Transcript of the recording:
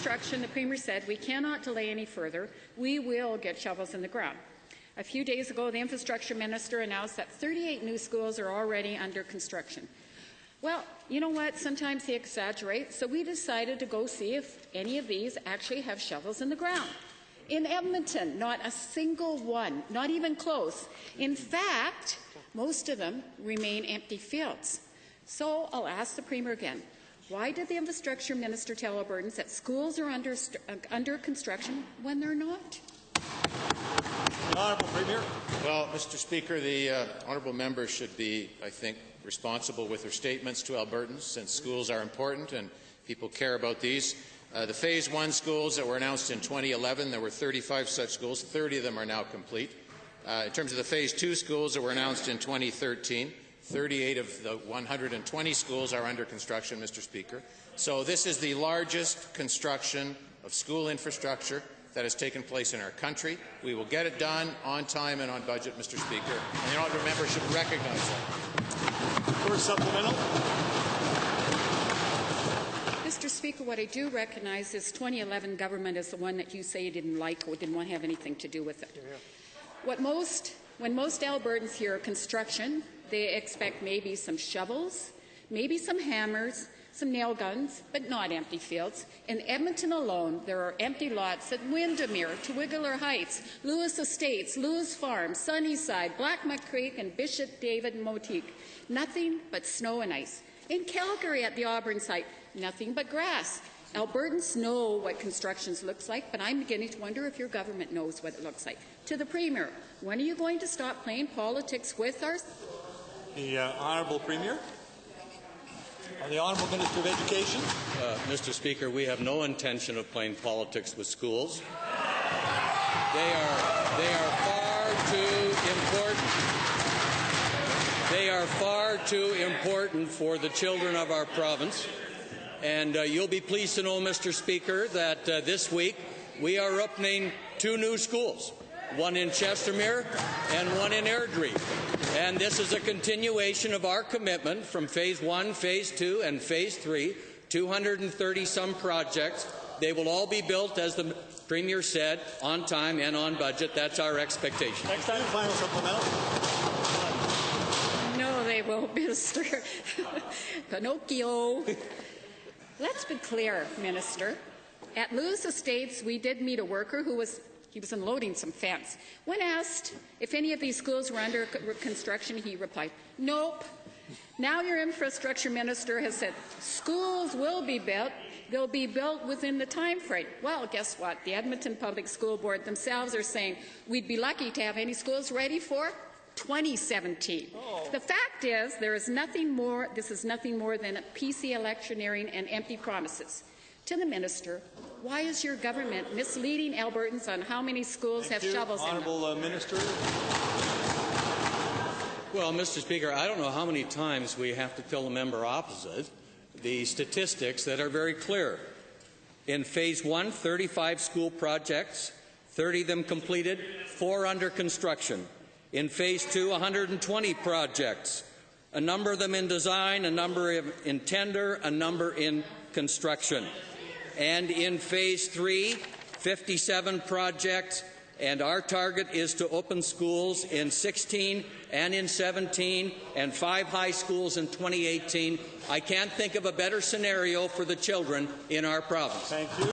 construction, the Premier said, we cannot delay any further. We will get shovels in the ground. A few days ago, the Infrastructure Minister announced that 38 new schools are already under construction. Well, you know what? Sometimes he exaggerates, so we decided to go see if any of these actually have shovels in the ground. In Edmonton, not a single one, not even close. In fact, most of them remain empty fields. So I'll ask the Premier again. Why did the Infrastructure Minister tell Albertans that schools are under construction when they're not? The Honourable Premier. Well, Mr. Speaker, the honourable member should be, I think, responsible with her statements to Albertans, since schools are important and people care about these. The Phase 1 schools that were announced in 2011, there were 35 such schools. 30 of them are now complete. In terms of the Phase 2 schools that were announced in 2013, 38 of the 120 schools are under construction, Mr. Speaker. So this is the largest construction of school infrastructure that has taken place in our country. We will get it done on time and on budget, Mr. Speaker, and the honourable member should recognize that. First supplemental. Mr. Speaker, what I do recognize is 2011 government is the one that you say you didn't like or didn't want to have anything to do with it. When most Albertans hear construction, they expect maybe some shovels, maybe some hammers, some nail guns, but not empty fields. In Edmonton alone, there are empty lots at Windermere, Twigler Heights, Lewis Estates, Lewis Farm, Sunnyside, Blackmuck Creek, and Bishop David Motique. Nothing but snow and ice. In Calgary at the Auburn site, nothing but grass. Albertans know what construction looks like, but I'm beginning to wonder if your government knows what it looks like. To the Premier, when are you going to stop playing politics with us? The Honourable Premier. The Honourable Minister of Education. Mr. Speaker, we have no intention of playing politics with schools. They are far too important. They are far too important for the children of our province. And you'll be pleased to know, Mr. Speaker, that this week we are opening 2 new schools, one in Chestermere and one in Airdrie. And this is a continuation of our commitment from Phase 1, Phase 2, and Phase 3, 230-some projects. They will all be built, as the Premier said, on time and on budget. That's our expectation. Next time, final supplemental. No, they won't, Mr. Pinocchio. Let's be clear, Minister. At Lewis Estates, we did meet a worker who was unloading some fence. When asked if any of these schools were under construction, he replied, nope. Now your infrastructure minister has said schools will be built. They'll be built within the time frame. Well, guess what? The Edmonton Public School Board themselves are saying we'd be lucky to have any schools ready for 2017. Oh. The fact is, this is nothing more than PC electioneering and empty promises. To the Minister, why is your government misleading Albertans on how many schools have shovels in them? Honourable Minister. Well, Mr. Speaker, I don't know how many times we have to tell the member opposite the statistics that are very clear. In Phase 1, 35 school projects, 30 of them completed, 4 under construction. In Phase 2, 120 projects, a number of them in design, a number in tender, a number in construction. And in Phase 3, 57 projects, and our target is to open schools in 16 and in 17 and 5 high schools in 2018. I can't think of a better scenario for the children in our province. Thank you.